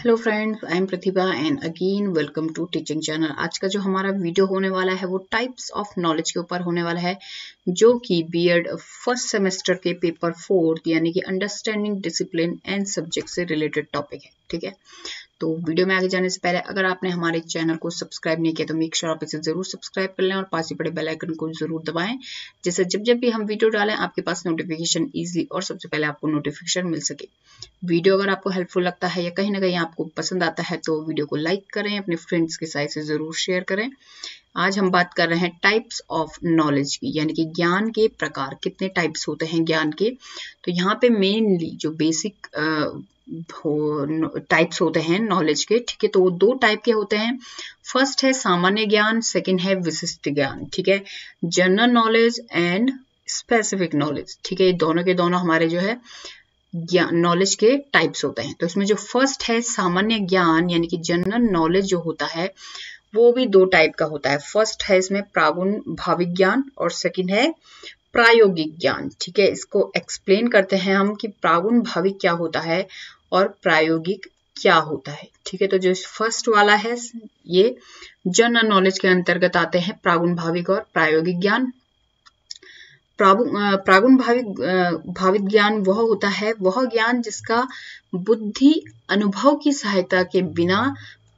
Hello friends, I am Pratibha and again welcome to teaching channel. आज का जो हमारा वीडियो होने वाला है वो टाइप्स ऑफ नॉलेज के ऊपर होने वाला है, जो कि बीएड फर्स्ट सेमेस्टर के पेपर 4 यानी कि अंडरस्टैंडिंग डिसिप्लिन एंड सब्जेक्ट से रिलेटेड टॉपिक है। ठीक है, तो वीडियो में आगे जाने से पहले अगर आपने हमारे चैनल को सब्सक्राइब नहीं किया तो मेक श्योर आप इसे जरूर सब्सक्राइब कर लें और पास ही पड़े बेल आइकन को जरूर दबाएं, जिससे जब भी हम वीडियो डालें आपके पास नोटिफिकेशन इजीली और सबसे पहले आपको नोटिफिकेशन मिल सके। वीडियो अगर आपको हेल्पफुल लगता है या कहीं ना कहीं आपको पसंद आता है तो वीडियो को लाइक करें, अपने फ्रेंड्स के साथ से जरूर शेयर करें। आज हम बात कर रहे हैं टाइप्स ऑफ नॉलेज की, यानी कि ज्ञान के प्रकार। कितने टाइप्स होते हैं ज्ञान के, तो यहाँ पे मेनली जो बेसिक टाइप्स होते हैं नॉलेज के, ठीक है, तो वो दो टाइप के होते हैं। फर्स्ट है सामान्य ज्ञान, सेकंड है विशिष्ट ज्ञान। ठीक है, general knowledge and specific knowledge. ठीक है, ये दोनों के दोनों हमारे जो है नॉलेज के टाइप्स होते हैं। तो इसमें जो फर्स्ट है सामान्य ज्ञान यानी कि जनरल नॉलेज जो होता है वो भी दो टाइप का होता है। फर्स्ट है इसमें प्रागुण-भाविक ज्ञान और सेकंड है प्रायोगिक ज्ञान। ठीक है, इसको एक्सप्लेन करते हैं हम कि प्रागुण-भाविक क्या होता है और प्रायोगिक क्या होता है। ठीक है, तो जो फर्स्ट वाला है ये जनरल नॉलेज के अंतर्गत आते हैं, प्रागुण-भाविक और प्रायोगिक ज्ञान। प्रागुण भाविक ज्ञान वह होता है, वह ज्ञान जिसका बुद्धि अनुभव की सहायता के बिना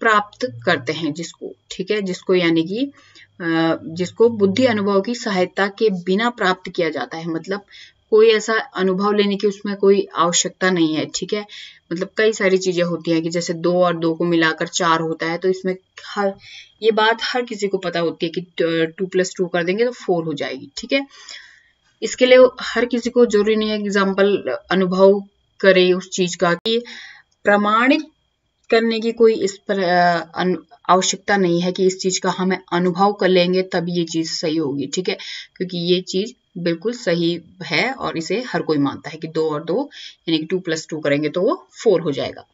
प्राप्त करते हैं जिसको, ठीक है, जिसको यानी कि जिसको बुद्धि अनुभव की सहायता के बिना प्राप्त किया जाता है। मतलब कोई ऐसा अनुभव लेने की उसमें कोई आवश्यकता नहीं है। ठीक है, मतलब कई सारी चीजें होती हैं कि जैसे 2 और 2 को मिलाकर 4 होता है, तो इसमें ये बात हर किसी को पता होती है कि 2 + 2 कर देंगे तो 4 हो जाएगी। ठीक है, इसके लिए हर किसी को जरूरी नहीं है एग्जाम्पल अनुभव करे उस चीज का, कि प्रमाणित करने की कोई इस पर आवश्यकता नहीं है कि इस चीज का हमें अनुभव कर लेंगे तब ये चीज सही होगी। ठीक है, क्योंकि ये चीज बिल्कुल सही है और इसे हर कोई मानता है कि 2 और 2 यानी कि 2 + 2 करेंगे तो वो 4 हो जाएगा।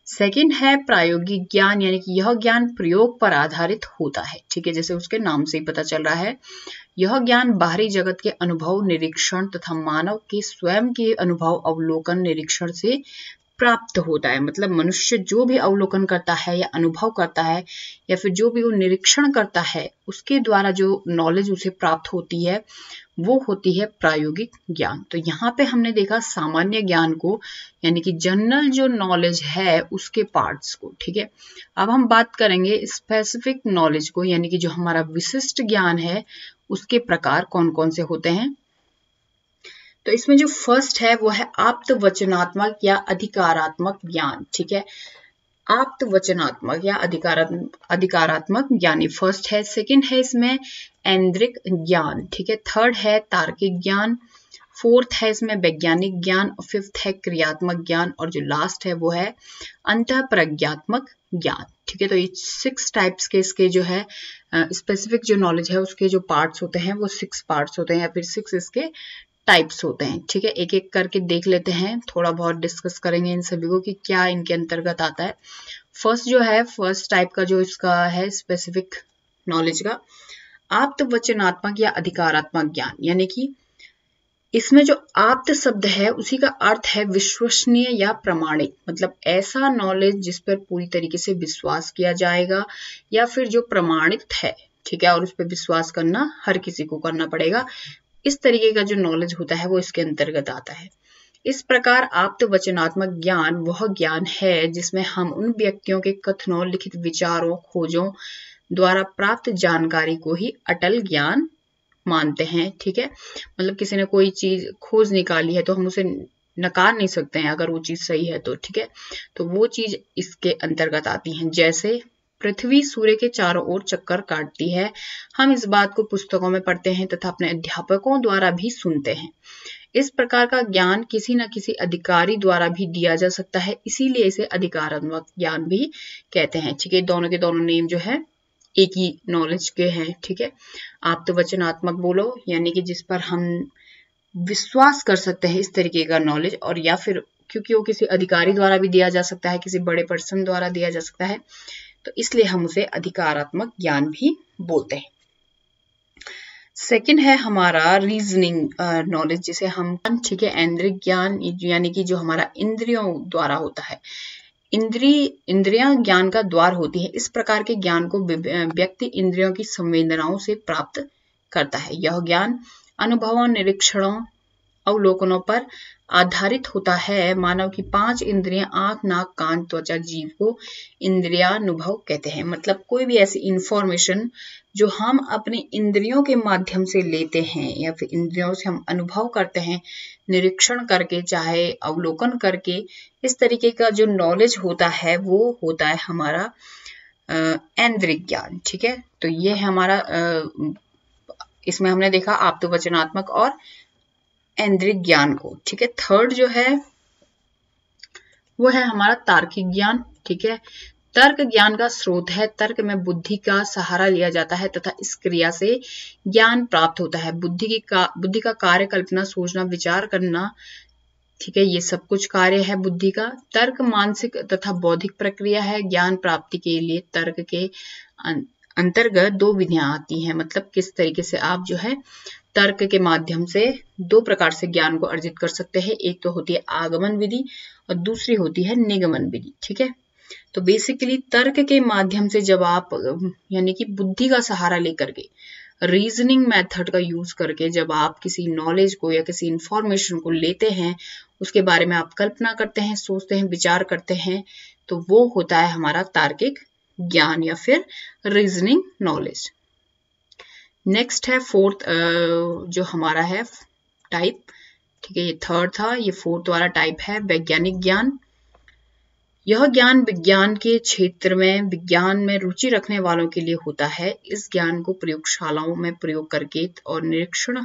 सेकंड है प्रायोगिक ज्ञान, यानी कि यह ज्ञान प्रयोग पर आधारित होता है। ठीक है, जैसे उसके नाम से ही पता चल रहा है, यह ज्ञान बाहरी जगत के अनुभव, निरीक्षण तथा मानव के स्वयं के अनुभव, अवलोकन, निरीक्षण से प्राप्त होता है। मतलब मनुष्य जो भी अवलोकन करता है या अनुभव करता है या फिर जो भी वो निरीक्षण करता है उसके द्वारा जो नॉलेज उसे प्राप्त होती है वो होती है प्रायोगिक ज्ञान। तो यहाँ पे हमने देखा सामान्य ज्ञान को, यानी कि जनरल जो नॉलेज है उसके पार्ट्स को। ठीक है, अब हम बात करेंगे स्पेसिफिक नॉलेज को, यानी कि जो हमारा विशिष्ट ज्ञान है उसके प्रकार कौन कौन से होते हैं। तो इसमें जो फर्स्ट है वो है आप्त वचनात्मक या अधिकारात्मक ज्ञान। ठीक है, आप्त वचनात्मक या अधिकारात्मक ज्ञानी फर्स्ट है। सेकंड है इसमें ऐन्द्रिक ज्ञान। ठीक है, थर्ड है तार्किक ज्ञान, फोर्थ है इसमें वैज्ञानिक ज्ञान, फिफ्थ है क्रियात्मक ज्ञान और जो लास्ट है वो है अंतःप्रज्ञात्मक ज्ञान। ठीक है, तो ये 6 टाइप्स के इसके जो है स्पेसिफिक जो नॉलेज है उसके जो पार्ट्स होते हैं वो 6 पार्ट्स होते हैं या फिर 6 इसके टाइप्स होते हैं। ठीक है, एक एक करके देख लेते हैं, थोड़ा बहुत डिस्कस करेंगे इन सभी को कि क्या इनके अंतर्गत आता है। फर्स्ट जो है, फर्स्ट टाइप का जो इसका है स्पेसिफिक नॉलेज का, आप्त वचनात्मक या अधिकारात्मक ज्ञान, यानी कि इसमें जो आप्त शब्द है उसी का अर्थ है विश्वसनीय या प्रमाणित। मतलब ऐसा नॉलेज जिस पर पूरी तरीके से विश्वास किया जाएगा या फिर जो प्रमाणित है। ठीक है, और उस पर विश्वास करना हर किसी को करना पड़ेगा। इस तरीके का जो नॉलेज होता है वो इसके अंतर्गत आता है। इस प्रकार आप्त वचनात्मक ज्ञान वह ज्ञान है जिसमें हम उन व्यक्तियों के कथनों, लिखित विचारों, खोजों द्वारा प्राप्त जानकारी को ही अटल ज्ञान मानते हैं। ठीक है, मतलब किसी ने कोई चीज खोज निकाली है तो हम उसे नकार नहीं सकते हैं अगर वो चीज सही है तो। ठीक है, तो वो चीज इसके अंतर्गत आती है। जैसे पृथ्वी सूर्य के चारों ओर चक्कर काटती है, हम इस बात को पुस्तकों में पढ़ते हैं तथा अपने अध्यापकों द्वारा भी सुनते हैं। इस प्रकार का ज्ञान किसी न किसी अधिकारी द्वारा भी दिया जा सकता है, इसीलिए इसे अधिकारात्मक ज्ञान भी कहते हैं। ठीक है, दोनों के दोनों नेम जो है एक ही नॉलेज के हैं। ठीक है, आप तो वचनात्मक बोलो यानी कि जिस पर हम विश्वास कर सकते हैं, इस तरीके का नॉलेज, और या फिर क्योंकि वो किसी अधिकारी द्वारा भी दिया जा सकता है, किसी बड़े पर्सन द्वारा दिया जा सकता है, तो इसलिए हम उसे अधिकारात्मक ज्ञान भी बोलते हैं। सेकंड है हमारा रीजनिंग नॉलेज, जिसे हम, ठीक है, ऐन्द्रिक ज्ञान यानी कि जो हमारा इंद्रियों द्वारा होता है। इंद्रियां ज्ञान का द्वार होती है। इस प्रकार के ज्ञान को व्यक्ति इंद्रियों की संवेदनाओं से प्राप्त करता है। यह ज्ञान अनुभवों, निरीक्षणों, अवलोकनों पर आधारित होता है। मानव की 5 इंद्रियां आंख, नाक, कान, त्वचा, जीभ को इंद्रियानुभव कहते हैं। मतलब कोई भी ऐसी इंफॉर्मेशन जो हम अपनी इंद्रियों के माध्यम से लेते हैं या फिर इंद्रियों से हम अनुभव करते हैं, निरीक्षण करके चाहे अवलोकन करके, इस तरीके का जो नॉलेज होता है वो होता है हमारा ऐन्द्रिक ज्ञान। ठीक है, तो ये है हमारा इसमें हमने देखा आप्तवचनात्मक और ऐन्द्रिक ज्ञान को। ठीक है, थर्ड जो है वो है हमारा तार्किक ज्ञान। ठीक है, तर्क ज्ञान का स्रोत है। तर्क में बुद्धि का सहारा लिया जाता है तथा इस क्रिया से ज्ञान प्राप्त होता है। बुद्धि का कार्य कल्पना, सोचना, विचार करना, ठीक है, ये सब कुछ कार्य है बुद्धि का। तर्क मानसिक तथा बौद्धिक प्रक्रिया है। ज्ञान प्राप्ति के लिए तर्क के अंतर्गत 2 विधियां आती हैं। मतलब किस तरीके से आप जो है तर्क के माध्यम से 2 प्रकार से ज्ञान को अर्जित कर सकते हैं। एक तो होती है आगमन विधि और दूसरी होती है निगमन विधि। ठीक है, तो बेसिकली तर्क के माध्यम से जब आप यानी कि बुद्धि का सहारा लेकर के, रीजनिंग मेथड का यूज करके जब आप किसी नॉलेज को या किसी इंफॉर्मेशन को लेते हैं, उसके बारे में आप कल्पना करते हैं, सोचते हैं, विचार करते हैं, तो वो होता है हमारा तार्किक ज्ञान या फिर रीजनिंग नॉलेज। नेक्स्ट है फोर्थ जो हमारा है टाइप। ठीक है, ये थर्ड था, ये फोर्थ वाला टाइप है वैज्ञानिक ज्ञान। यह ज्ञान विज्ञान के क्षेत्र में विज्ञान में रुचि रखने वालों के लिए होता है। इस ज्ञान को प्रयोगशालाओं में प्रयोग करके और निरीक्षण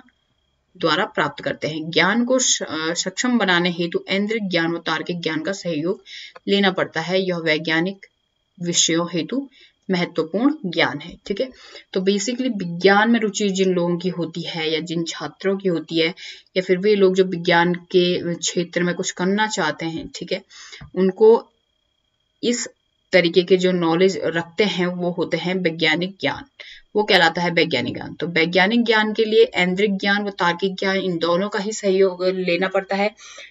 द्वारा प्राप्त करते हैं। ज्ञान को सक्षम बनाने हेतु ऐन्द्रिक ज्ञान और तार्किक ज्ञान का सहयोग लेना पड़ता है। यह वैज्ञानिक विषयों हेतु महत्वपूर्ण ज्ञान है। ठीक है, तो बेसिकली विज्ञान में रुचि जिन लोगों की होती है या जिन छात्रों की होती है या फिर वे लोग जो विज्ञान के क्षेत्र में कुछ करना चाहते हैं, ठीक है, उनको इस तरीके के जो नॉलेज रखते हैं वो होते हैं वैज्ञानिक ज्ञान, वो कहलाता है वैज्ञानिक ज्ञान। तो वैज्ञानिक ज्ञान के लिए ऐन्द्रिक ज्ञान व तार्किक ज्ञान इन दोनों का ही सहयोग लेना पड़ता है,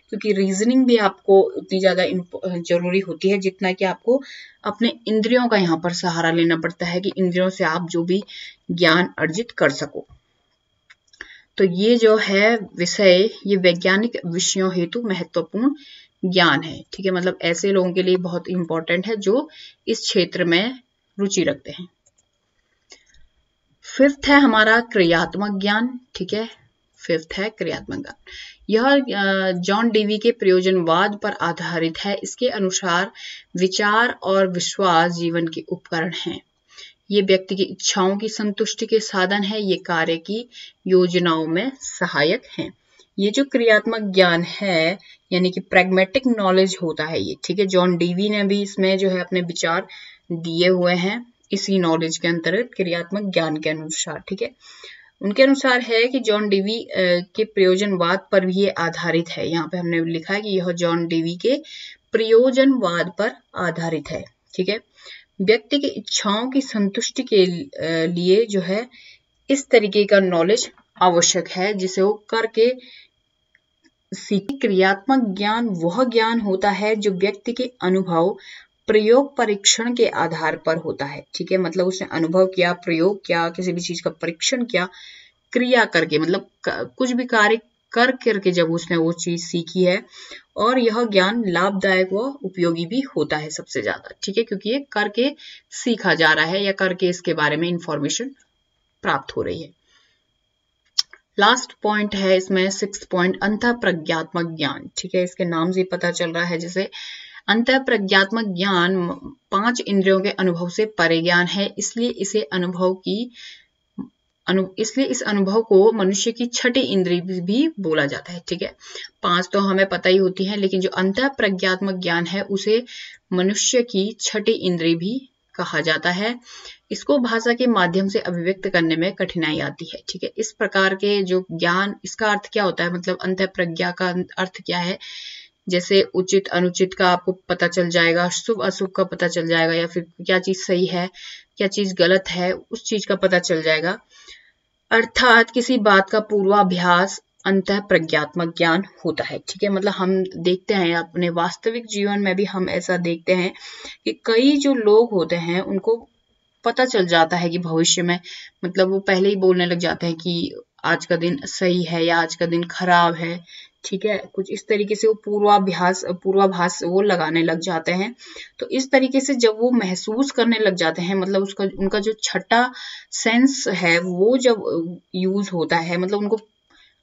क्योंकि रीजनिंग भी आपको उतनी ज्यादा जरूरी होती है जितना कि आपको अपने इंद्रियों का यहाँ पर सहारा लेना पड़ता है कि इंद्रियों से आप जो भी ज्ञान अर्जित कर सको। तो ये जो है विषय, ये वैज्ञानिक विषयों हेतु महत्वपूर्ण ज्ञान है। ठीक है, मतलब ऐसे लोगों के लिए बहुत इंपॉर्टेंट है जो इस क्षेत्र में रुचि रखते हैं। फिफ्थ है हमारा क्रियात्मक ज्ञान। ठीक है, फिफ्थ है क्रियात्मक ज्ञान। यह जॉन डेवी के प्रयोजनवाद पर आधारित है। इसके अनुसार विचार और विश्वास जीवन के उपकरण हैं। ये व्यक्ति की इच्छाओं की संतुष्टि के साधन है। ये कार्य की योजनाओं में सहायक हैं। ये जो क्रियात्मक ज्ञान है यानी कि प्रैग्मेटिक नॉलेज होता है ये। ठीक है, जॉन डेवी ने भी इसमें जो है अपने विचार दिए हुए हैं इसी नॉलेज के अंतर्गत क्रियात्मक ज्ञान के अनुसार। ठीक है, उनके अनुसार है कि जॉन डेवी के प्रयोजनवाद पर भी ये आधारित है। यहाँ पे हमने लिखा है कि यह जॉन डेवी के प्रयोजनवाद पर आधारित है। ठीक है, व्यक्ति की इच्छाओं की संतुष्टि के लिए जो है इस तरीके का नॉलेज आवश्यक है जिसे वो करके सीखे। क्रियात्मक ज्ञान वह ज्ञान होता है जो व्यक्ति के अनुभव, प्रयोग, परीक्षण के आधार पर होता है। ठीक है, मतलब उसने अनुभव किया, प्रयोग किया, किसी भी चीज का परीक्षण किया, क्रिया करके, मतलब कुछ भी कार्य कर करके जब उसने वो चीज सीखी है, और यह ज्ञान लाभदायक व उपयोगी भी होता है सबसे ज्यादा। ठीक है, क्योंकि ये करके सीखा जा रहा है या करके इसके बारे में इंफॉर्मेशन प्राप्त हो रही है। लास्ट पॉइंट है इसमें 6th पॉइंट, अंतःप्रज्ञात्मक ज्ञान। ठीक है, इसके नाम से पता चल रहा है जैसे अंतःप्रज्ञात्मक ज्ञान 5 इंद्रियों के अनुभव से परे ज्ञान है। इसलिए इस अनुभव को मनुष्य की छठी इंद्रिय भी बोला जाता है। ठीक है, 5 तो हमें पता ही होती है, लेकिन जो अंतःप्रज्ञात्मक ज्ञान है उसे मनुष्य की छठी इंद्रिय भी कहा जाता है। इसको भाषा के माध्यम से अभिव्यक्त करने में कठिनाई आती है। ठीक है, इस प्रकार के जो ज्ञान, इसका अर्थ क्या होता है, मतलब अंतःप्रज्ञा का अर्थ क्या है, जैसे उचित अनुचित का आपको पता चल जाएगा, शुभ अशुभ का पता चल जाएगा, या फिर क्या चीज सही है क्या चीज गलत है उस चीज का पता चल जाएगा। अर्थात किसी बात का पूर्वाभ्यास अंतः प्रज्ञात्मक ज्ञान होता है। ठीक है, मतलब हम देखते हैं अपने वास्तविक जीवन में भी हम ऐसा देखते हैं कि कई जो लोग होते हैं उनको पता चल जाता है कि भविष्य में, मतलब वो पहले ही बोलने लग जाते हैं कि आज का दिन सही है या आज का दिन खराब है। ठीक है, कुछ इस तरीके से वो पूर्वाभास वो लगाने लग जाते हैं। तो इस तरीके से जब वो महसूस करने लग जाते हैं, मतलब उसका उनका जो छठा सेंस है वो जब यूज होता है, मतलब उनको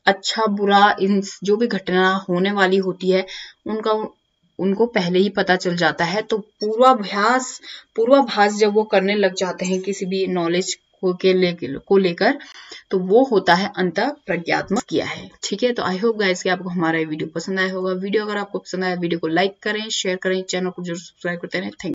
अच्छा बुरा इन जो भी घटना होने वाली होती है उनको पहले ही पता चल जाता है। तो पूर्वाभास जब वो करने लग जाते हैं किसी भी नॉलेज को लेकर, तो वो होता है अंतः प्रज्ञात्मक किया है। ठीक है, तो आई होप गाइस कि आपको हमारा ये वीडियो पसंद आया होगा। वीडियो अगर आपको पसंद आया, वीडियो को लाइक करें, शेयर करें, चैनल को जरूर सब्सक्राइब करते रहें। Thank you.